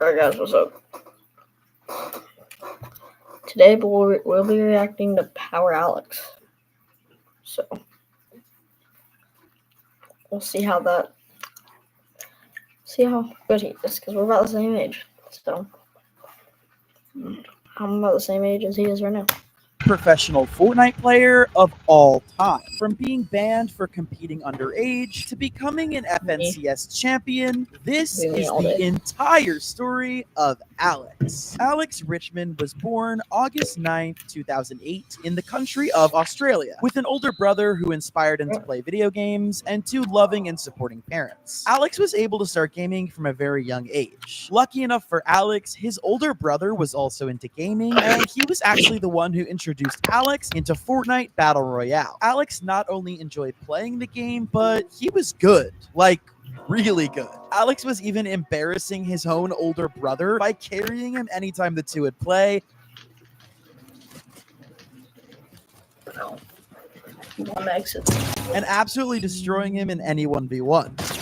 Alright guys, what's up? Today we'll be reacting to PWR Alex. So we'll see how good he is, because we're about the same age. So I'm about the same age as he is right now. Professional Fortnite player of all time. From being banned for competing underage to becoming an FNCS champion, this is the entire story of Alex. Alex Richmond was born August 9th, 2008 in the country of Australia, with an older brother who inspired him to play video games and two loving and supporting parents. Alex was able to start gaming from a very young age. Lucky enough for Alex, his older brother was also into gaming, and he was actually the one who introduced Alex into Fortnite Battle Royale. Alex not only enjoyed playing the game, but he was good. Like, really good. Alex was even embarrassing his own older brother by carrying him anytime the two would play. And absolutely destroying him in any 1v1.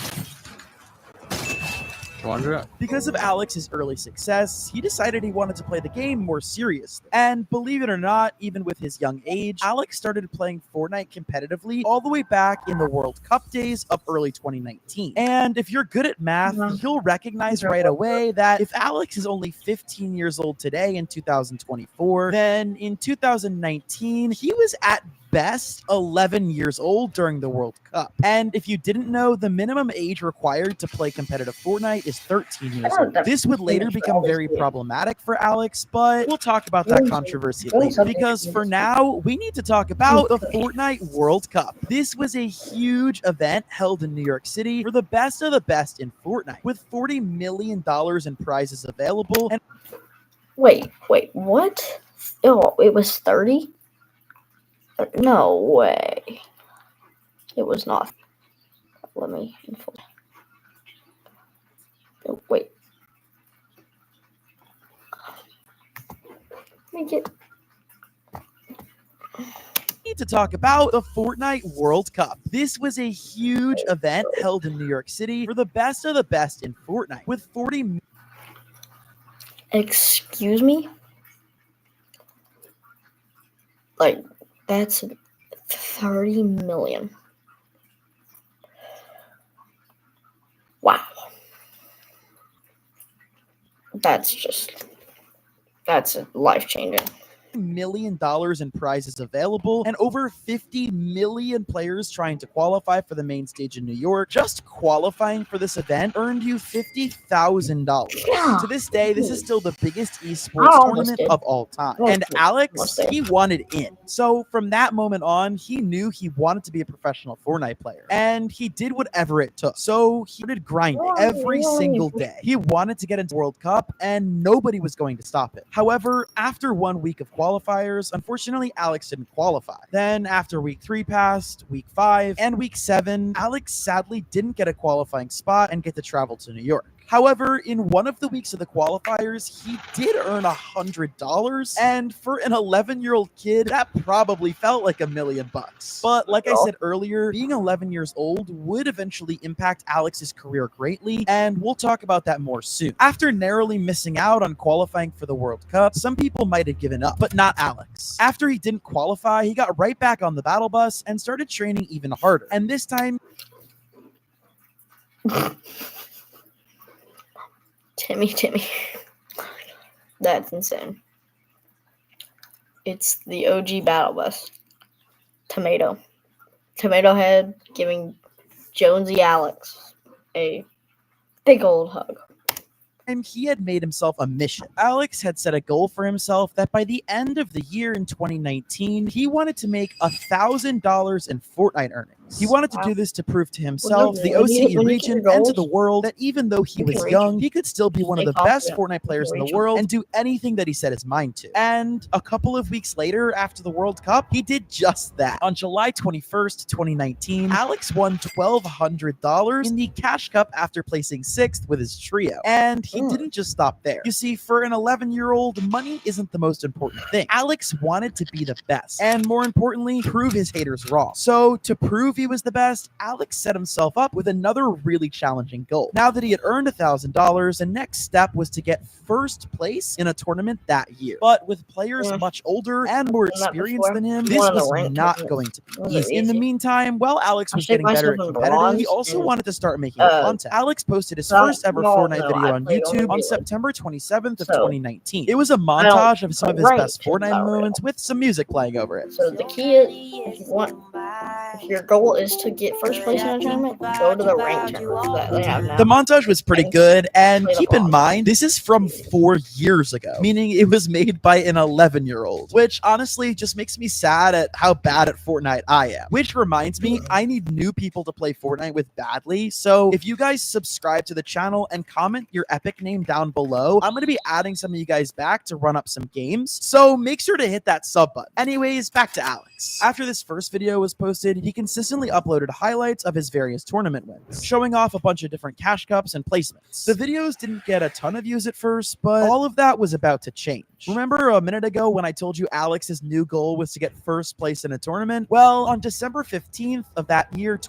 Because of Alex's early success, he decided he wanted to play the game more seriously. And believe it or not, even with his young age, Alex started playing Fortnite competitively all the way back in the World Cup days of early 2019. And if you're good at math, you'll recognize right away that if Alex is only 15 years old today in 2024, then in 2019, he was at best 11 years old during the World Cup. And if you didn't know, the minimum age required to play competitive Fortnite is 13 years old. This would later become very problematic for Alex, but we'll talk about that controversy later, because for now, we need to talk about the Fortnite World Cup. This was a huge event held in New York City for the best of the best in Fortnite, with $40 million in prizes available. And Wait, what? Oh, it was 30? No way. It was not. Let me info. Oh, wait. Let me get. Need to talk about the Fortnite World Cup. This was a huge event held in New York City for the best of the best in Fortnite, with 40. Excuse me? Like, that's 30 million. Wow. That's life-changing. $1 million in prizes available, and over 50 million players trying to qualify for the main stage in New York. Just qualifying for this event earned you $50,000. Yeah. To this day, this is still the biggest esports tournament of all time. And Alex, he wanted in. So from that moment on, he knew he wanted to be a professional Fortnite player, and he did whatever it took. So he started grinding every single day. He wanted to get into World Cup, and nobody was going to stop it. However, after 1 week of qualifiers, unfortunately, Alex didn't qualify. Then after week 3 passed, week 5, and week 7, Alex sadly didn't get a qualifying spot and get to travel to New York. However, in one of the weeks of the qualifiers, he did earn $100, and for an 11-year-old kid, that probably felt like $1 million. But like I said earlier, being 11 years old would eventually impact Alex's career greatly, and we'll talk about that more soon. After narrowly missing out on qualifying for the World Cup, some people might have given up, but not Alex. After he didn't qualify, he got right back on the battle bus and started training even harder. And this time, Timmy. That's insane. It's the OG battle bus. Tomato Head giving Jonesy Alex a big old hug. And he had made himself a mission. Alex had set a goal for himself that by the end of the year in 2019, he wanted to make $1,000 in Fortnite earnings. He wanted to do this to prove to himself, the OCE region, and to the world that even though he was young, he could still be one of the best Fortnite players in the world and do anything that he set his mind to. And a couple of weeks later, after the World Cup, he did just that. On July 21st, 2019, Alex won $1,200 in the Cash Cup after placing 6th with his trio. And he didn't just stop there. You see, for an 11-year-old, money isn't the most important thing. Alex wanted to be the best, and more importantly, prove his haters wrong. So to prove he was the best, Alex set himself up with another really challenging goal. Now that he had earned $1,000, the next step was to get first place in a tournament that year. But with players much older and more experienced than him, this was not going to be easy. In the meantime, while Alex was getting better at competitive, he also wanted to start making content. Alex posted his first ever Fortnite video on YouTube on September 27th of 2019. It was a montage of some of his best Fortnite moments with some music playing over it. So the key is, if your goal is to get first place in a tournament, go to the ranked tournament that they have now. The montage was pretty good, and keep in mind, this is from 4 years ago, meaning it was made by an 11-year-old, which honestly just makes me sad at how bad at Fortnite I am. Which reminds me, I need new people to play Fortnite with badly, so if you guys subscribe to the channel and comment your epic name down below, I'm going to be adding some of you guys back to run up some games, so make sure to hit that sub button. Anyways, back to Alex. After this first video was posted, he consistently uploaded highlights of his various tournament wins, showing off a bunch of different cash cups and placements. The videos didn't get a ton of views at first, but all of that was about to change. Remember a minute ago when I told you Alex's new goal was to get first place in a tournament? Well, on December 15th of that year,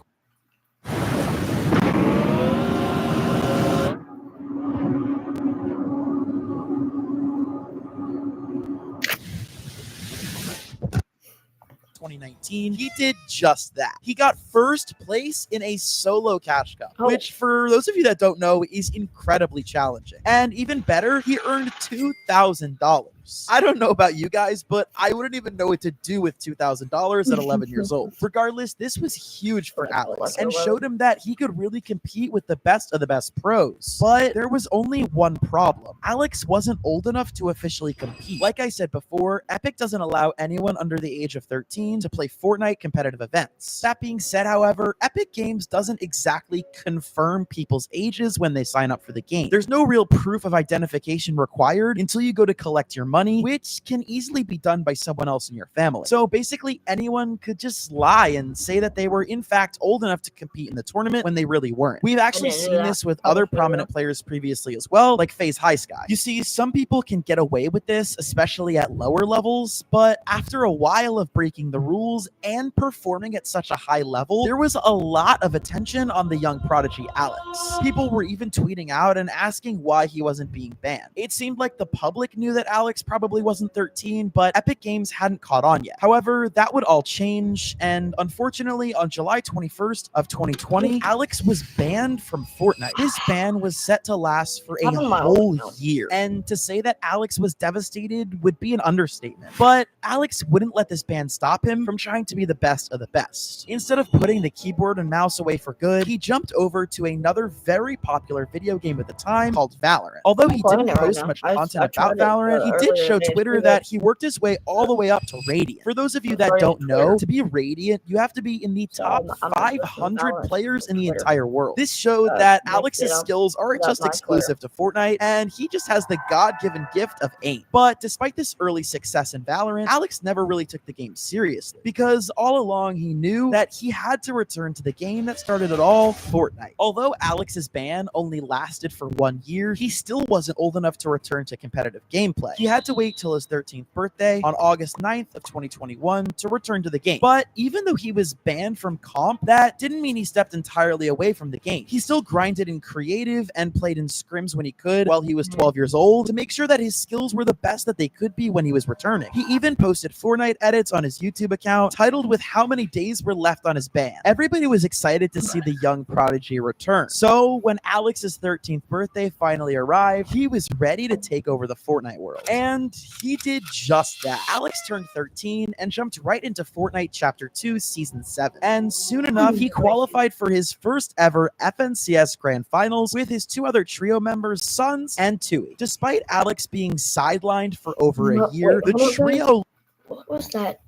2019, he did just that. He got first place in a solo cash cup, which for those of you that don't know is incredibly challenging. And even better, he earned $2,000. I don't know about you guys, but I wouldn't even know what to do with $2,000 at 11 years old. Regardless, this was huge for Alex and showed him that he could really compete with the best of the best pros. But there was only one problem. Alex wasn't old enough to officially compete. Like I said before, Epic doesn't allow anyone under the age of 13 to play Fortnite competitive events. That being said, however, Epic Games doesn't exactly confirm people's ages when they sign up for the game. There's no real proof of identification required until you go to collect your money, which can easily be done by someone else in your family. So basically, anyone could just lie and say that they were in fact old enough to compete in the tournament when they really weren't. We've actually seen this with other prominent players previously as well, like FaZe High Sky. You see, some people can get away with this, especially at lower levels, but after a while of breaking the rules and performing at such a high level, there was a lot of attention on the young prodigy Alex. People were even tweeting out and asking why he wasn't being banned. It seemed like the public knew that Alex probably wasn't 13, but Epic Games hadn't caught on yet. However, that would all change, and unfortunately, on July 21st of 2020, Alex was banned from Fortnite. His ban was set to last for a whole year, and to say that Alex was devastated would be an understatement. But Alex wouldn't let this ban stop him from trying to be the best of the best. Instead of putting the keyboard and mouse away for good, he jumped over to another very popular video game at the time called Valorant. Although he didn't post much content about Valorant, he did show Twitter that he worked his way all the way up to Radiant. For those of you that don't know, to be Radiant, you have to be in the top 500 players in the entire world. This showed that Alex's skills aren't just exclusive to Fortnite, and he just has the God-given gift of aim. But despite this early success in Valorant, Alex never really took the game seriously, because all along he knew that he had to return to the game that started it all, Fortnite. Although Alex's ban only lasted for 1 year, he still wasn't old enough to return to competitive gameplay. He had to wait till his 13th birthday on August 9th of 2021 to return to the game. But even though he was banned from comp, that didn't mean he stepped entirely away from the game. He still grinded in creative and played in scrims when he could while he was 12 years old to make sure that his skills were the best that they could be when he was returning. He even posted Fortnite edits on his YouTube account titled with how many days were left on his ban. Everybody was excited to see the young prodigy return. So when Alex's 13th birthday finally arrived, he was ready to take over the Fortnite world. And he did just that. Alex turned 13 and jumped right into Fortnite Chapter 2 Season 7. And soon enough, he qualified for his first ever FNCS Grand Finals with his two other trio members, Suns and Tui. Despite Alex being sidelined for over a year, the trio... What was that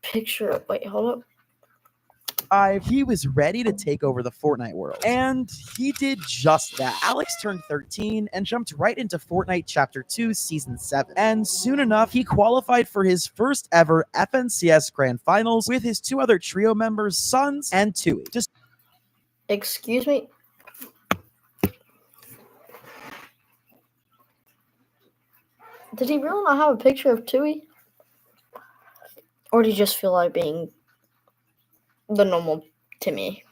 picture? Wait, hold up. He was ready to take over the Fortnite world. And he did just that. Alex turned 13 and jumped right into Fortnite Chapter 2 Season 7. And soon enough, he qualified for his first ever FNCS Grand Finals with his two other trio members, Suns and Tui. Excuse me? Did he really not have a picture of Tui? Or did he just feel like being the normal Timmy.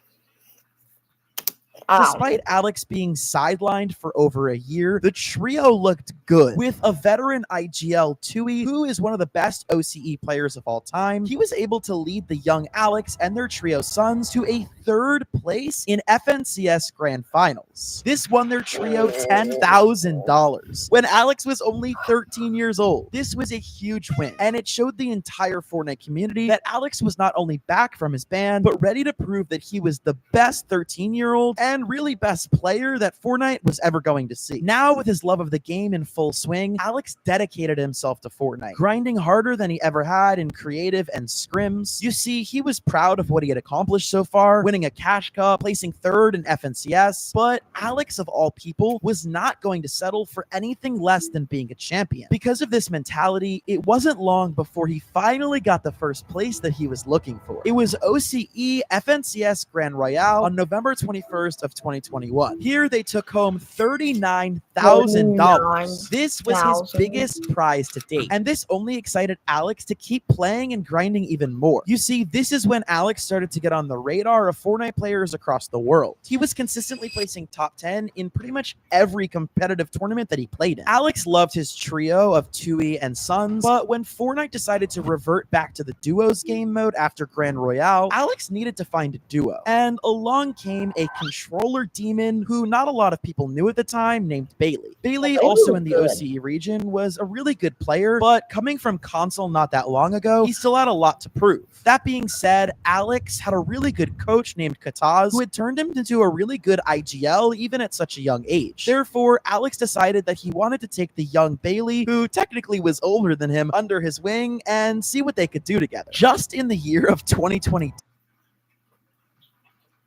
Despite Alex being sidelined for over a year, the trio looked good. With a veteran IGL Tui, who is one of the best OCE players of all time, he was able to lead the young Alex and their trio sons to a 3rd place in FNCS Grand Finals. This won their trio $10,000 when Alex was only 13 years old. This was a huge win, and it showed the entire Fortnite community that Alex was not only back from his ban, but ready to prove that he was the best 13-year-old and really best player that Fortnite was ever going to see. Now, with his love of the game in full swing, Alex dedicated himself to Fortnite, grinding harder than he ever had in creative and scrims. You see, he was proud of what he had accomplished so far, winning a Cash Cup, placing 3rd in FNCS, but Alex, of all people, was not going to settle for anything less than being a champion. Because of this mentality, it wasn't long before he finally got the 1st place that he was looking for. It was OCE FNCS Grand Royale on November 21st of 2021. Here they took home $39,000. This was his biggest prize to date, and this only excited Alex to keep playing and grinding even more. You see, this is when Alex started to get on the radar of Fortnite players across the world. He was consistently placing top 10 in pretty much every competitive tournament that he played in. Alex loved his trio of Tui and Sons, but when Fortnite decided to revert back to the duos game mode after Grand Royale, Alex needed to find a duo, and along came a controller demon who not a lot of people knew at the time, named Bailey. Bailey, also in the OCE region, was a really good player, but coming from console not that long ago, he still had a lot to prove. That being said, Alex had a really good coach named Kataz who had turned him into a really good IGL even at such a young age. Therefore, Alex decided that he wanted to take the young Bailey, who technically was older than him, under his wing and see what they could do together. Just in the year of 2020.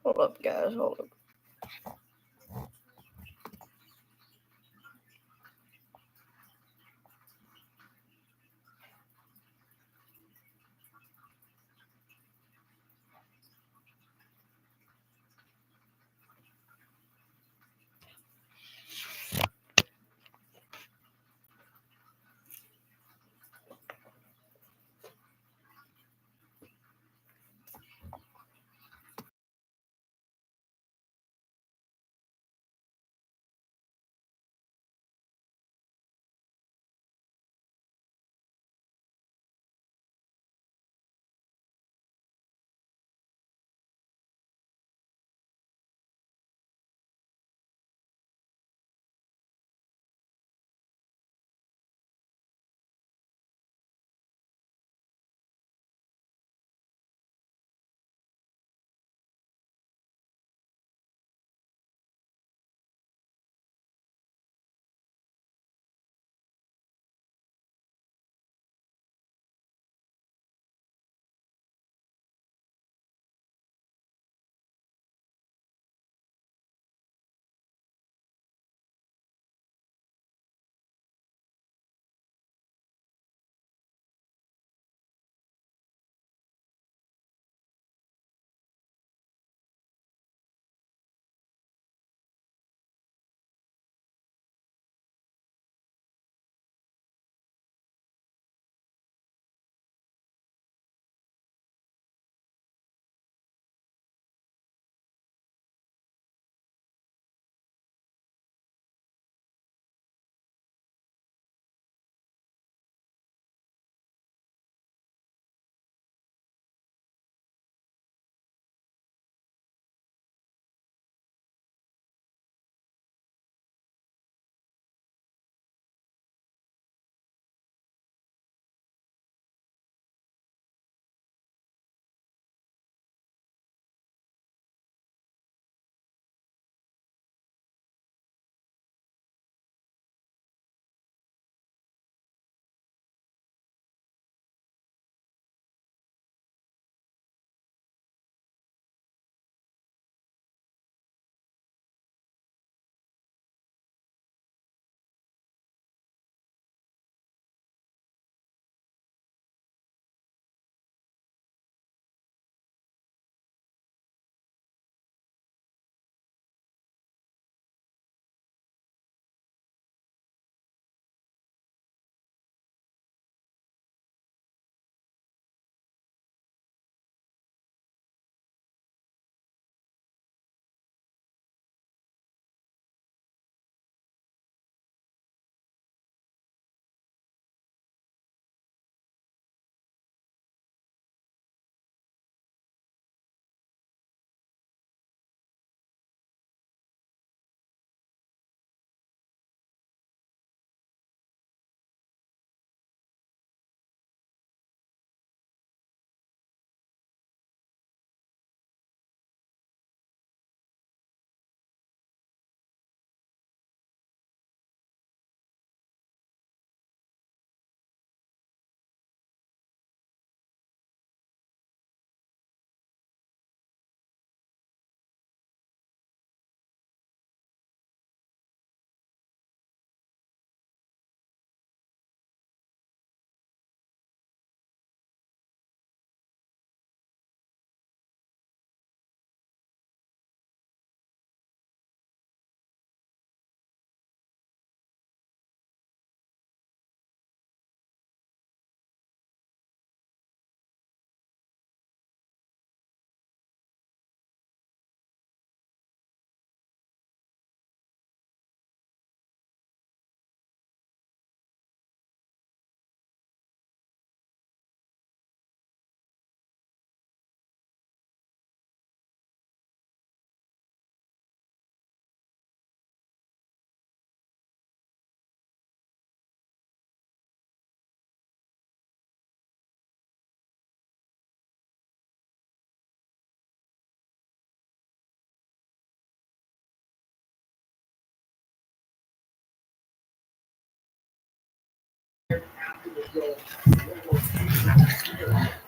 Hold up, guys. Hold up.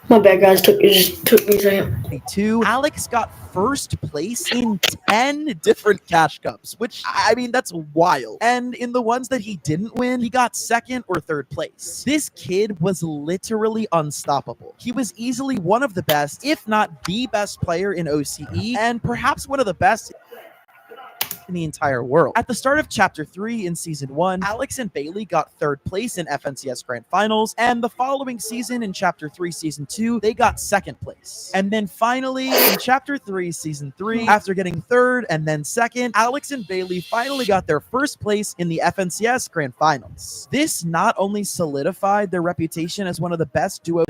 My bad, guys. Took me a second. Alex got first place in 10 different cash cups, which, I mean, that's wild. And in the ones that he didn't win, he got second or third place. This kid was literally unstoppable. He was easily one of the best, if not the best player in OCE, and perhaps one of the best in the entire world. At the start of Chapter 3 in Season 1, Alex and Bailey got third place in FNCS Grand Finals, and the following season in Chapter 3 Season 2, they got second place. And then finally, in Chapter 3 Season 3, after getting third and then second, Alex and Bailey finally got their first place in the FNCS Grand Finals. This not only solidified their reputation as one of the best duos